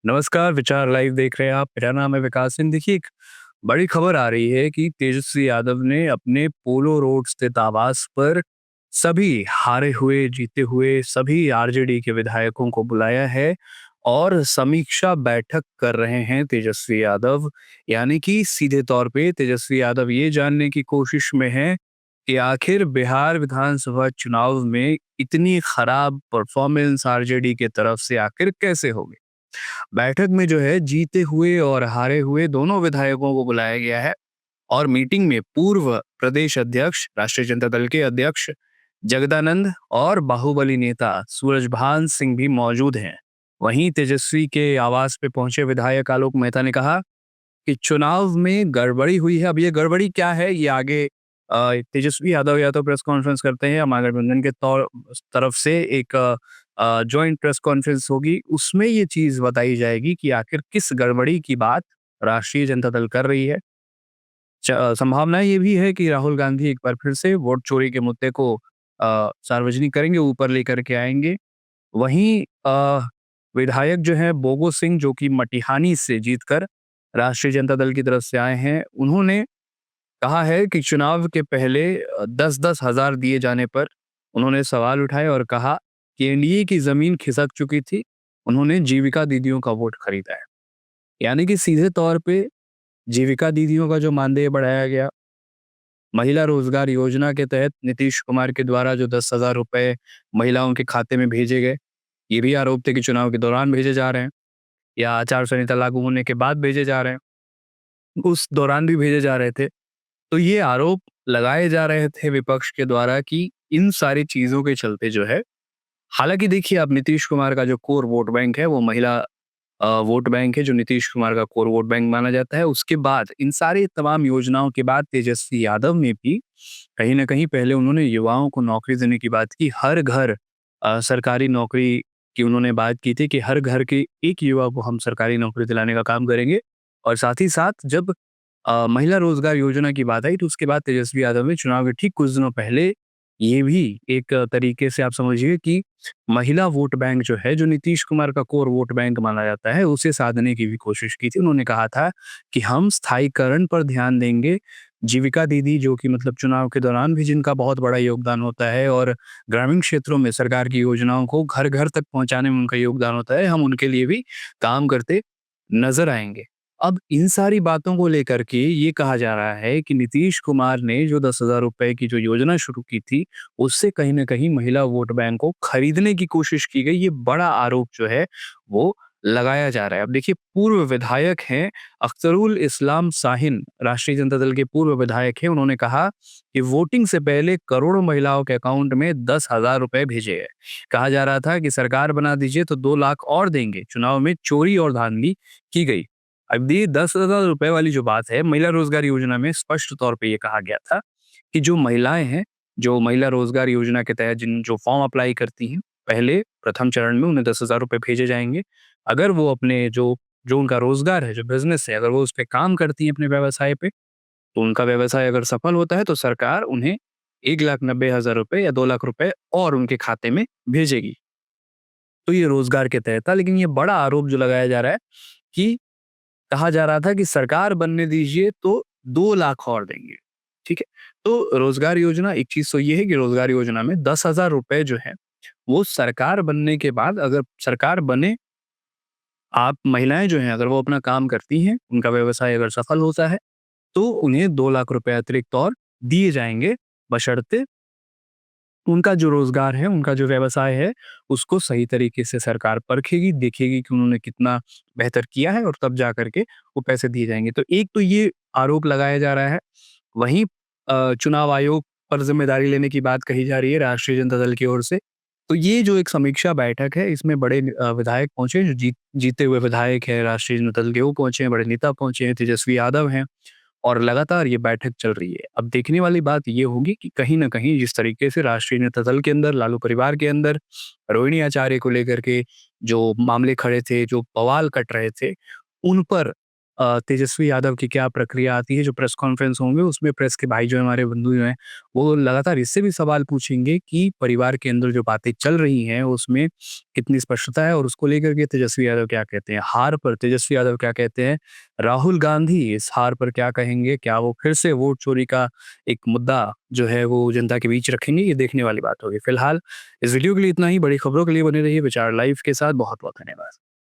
नमस्कार, विचार लाइव देख रहे हैं आप। मेरा नाम है विकास सिंह। देखिए, एक बड़ी खबर आ रही है कि तेजस्वी यादव ने अपने पोलो रोड स्थित आवास पर सभी हारे हुए, जीते हुए सभी आरजेडी के विधायकों को बुलाया है और समीक्षा बैठक कर रहे हैं तेजस्वी यादव। यानी कि सीधे तौर पे तेजस्वी यादव ये जानने की कोशिश में हैं कि आखिर बिहार विधानसभा चुनाव में इतनी खराब परफॉर्मेंस आरजेडी की तरफ से आखिर कैसे हो गई। बैठक में जो है जीते हुए और हारे हुए दोनों विधायकों को बुलाया गया है और मीटिंग में पूर्व प्रदेश अध्यक्ष राष्ट्रीय जनता दल के अध्यक्ष जगदानंद और बाहुबली नेता सूरजभान सिंह भी मौजूद हैं। वहीं तेजस्वी के आवास पे पहुंचे विधायक आलोक मेहता ने कहा कि चुनाव में गड़बड़ी हुई है। अब ये गड़बड़ी क्या है, ये आगे तेजस्वी यादव या तो प्रेस कॉन्फ्रेंस करते हैं या महागठबंधन के तौर तरफ से एक जॉइंट प्रेस कॉन्फ्रेंस होगी, उसमें ये चीज बताई जाएगी कि आखिर किस गड़बड़ी की बात राष्ट्रीय जनता दल कर रही है। संभावना ये भी है कि राहुल गांधी एक बार फिर से वोट चोरी के मुद्दे को सार्वजनिक करेंगे, ऊपर लेकर के आएंगे। वहीं विधायक जो है बोगो सिंह, जो कि मटिहानी से जीतकर राष्ट्रीय जनता दल की तरफ से आए हैं, उन्होंने कहा है कि चुनाव के पहले 10-10 हजार दिए जाने पर उन्होंने सवाल उठाए और कहा कि एनडीए की जमीन खिसक चुकी थी, उन्होंने जीविका दीदियों का वोट खरीदा है। यानी कि सीधे तौर पे जीविका दीदियों का जो मानदेय बढ़ाया गया, महिला रोजगार योजना के तहत नीतीश कुमार के द्वारा जो 10,000 रुपए महिलाओं के खाते में भेजे गए, ये भी आरोप थे कि चुनाव के दौरान भेजे जा रहे हैं या आचार संहिता लागू होने के बाद भेजे जा रहे हैं, उस दौरान भी भेजे जा रहे थे। तो ये आरोप लगाए जा रहे थे विपक्ष के द्वारा कि इन सारी चीजों के चलते जो है, हालांकि देखिए, अब नीतीश कुमार का जो कोर वोट बैंक है वो महिला वोट बैंक है, जो नीतीश कुमार का कोर वोट बैंक माना जाता है। उसके बाद इन सारी तमाम योजनाओं के बाद तेजस्वी यादव ने भी कहीं ना कहीं पहले उन्होंने युवाओं को नौकरी देने की बात की, हर घर सरकारी नौकरी की उन्होंने बात की थी कि हर घर के एक युवा को हम सरकारी नौकरी दिलाने का काम करेंगे। और साथ ही साथ जब महिला रोजगार योजना की बात आई तो उसके बाद तेजस्वी यादव ने चुनाव के ठीक कुछ दिनों पहले ये भी एक तरीके से आप समझिए कि महिला वोट बैंक जो है, जो नीतीश कुमार का कोर वोट बैंक माना जाता है, उसे साधने की भी कोशिश की थी। उन्होंने कहा था कि हम स्थायीकरण पर ध्यान देंगे। जीविका दीदी, जो कि मतलब चुनाव के दौरान भी जिनका बहुत बड़ा योगदान होता है और ग्रामीण क्षेत्रों में सरकार की योजनाओं को घर घर तक पहुंचाने में उनका योगदान होता है, हम उनके लिए भी काम करते नजर आएंगे। अब इन सारी बातों को लेकर के ये कहा जा रहा है कि नीतीश कुमार ने जो 10,000 रुपए की जो योजना शुरू की थी, उससे कहीं न कहीं महिला वोट बैंक को खरीदने की कोशिश की गई। ये बड़ा आरोप जो है, वो लगाया जा रहा है। अब देखिए, पूर्व विधायक हैं अख्तरुल इस्लाम शाहीन, राष्ट्रीय जनता दल के पूर्व विधायक हैं। उन्होंने कहा कि वोटिंग से पहले करोड़ों महिलाओं के अकाउंट में 10,000 रुपए भेजे गए। कहा जा रहा था कि सरकार बना दीजिए तो 2 लाख और देंगे। चुनाव में चोरी और धांधली की गई। अब ये 10,000 रुपए वाली जो बात है, महिला रोजगार योजना में स्पष्ट तौर पे ये कहा गया था कि जो महिलाएँ हैं, जो महिला रोजगार योजना के तहत जिन जो फॉर्म अप्लाई करती हैं, पहले प्रथम चरण में उन्हें 10,000 रुपए भेजे जाएँगे। अगर वो अपने जो जो उनका रोजगार है, जो बिज़नेस है, अगर वो उस पे काम करती हैं अपने व्यवसाय पे, तो उनका व्यवसाय अगर सफल होता है, तो सरकार उन्हें 1,90,000 रुपए या 2 लाख रुपए और उनके खाते में भेजेगी। तो ये रोजगार के तहत था, लेकिन ये बड़ा आरोप जो लगाया जा रहा है कि कहा जा रहा था कि सरकार बनने दीजिए तो 2 लाख और देंगे, ठीक है? तो रोज़गार योजना, एक चीज़ तो ये है कि रोज़गार योजना में 10,000 रुपए जो है, वो सरकार बनने के बाद, अगर सरकार बने, आप महिलाएँ जो हैं अगर वो अपना काम करती हैं, उनका व्यवसाय अगर सफल होता है, तो उन्हें 2 लाख रुपए अतिरिक्त और दिए जाएँगे, बशर्ते उनका जो रोज़गार है, उनका जो व्यवसाय है, उसको सही तरीके से सरकार परखेगी, देखेगी कि उन्होंने कितना बेहतर किया है और तब जा कर के वो पैसे दिए जाएँगे। तो एक तो ये आरोप लगाया जा रहा है। वहीं चुनाव आयोग पर ज़िम्मेदारी लेने की बात कही जा रही है राष्ट्रीय जनता दल की ओर से। तो ये जो एक समीक्षा बैठक है, इसमें बड़े विधायक पहुँचे, जो जीते हुए विधायक हैं राष्ट्रीय जनता दल के, वो पहुँचे हैं, बड़े नेता पहुँचे हैं, तेजस्वी यादव हैं। और लगातार ये बैठक चल रही है। अब देखने वाली बात ये होगी कि कहीं न कहीं जिस तरीके से राष्ट्रीय नेता दल के अंदर, लालू परिवार के अंदर रोहिणी आचार्य को लेकर के जो मामले खड़े थे, जो बवाल कट रहे थे, उन पर तेजस्वी यादव की क्या प्रक्रिया आती है, जो प्रेस कॉन्फ्रेंस होंगे उसमें प्रेस के भाई जो हैं, हमारे बंधु जो हैं, वो लगातार इससे भी सवाल पूछेंगे कि परिवार के अंदर जो बातें चल रही हैं उसमें कितनी स्पष्टता है और उसको लेकर के तेजस्वी यादव क्या कहते हैं। हार पर तेजस्वी यादव क्या कहते हैं, राहुल गांधी इस हार पर क्या कहेंगे, क्या वो फिर से वोट चोरी का एक मुद्दा जो है वो जनता के बीच रखेंगे, ये देखने वाली बात होगी। फिलहाल इस वीडियो के लिए इतना ही। बड़ी खबरों के लिए बने रहिए विचार लाइव के साथ। बहुत बहुत धन्यवाद।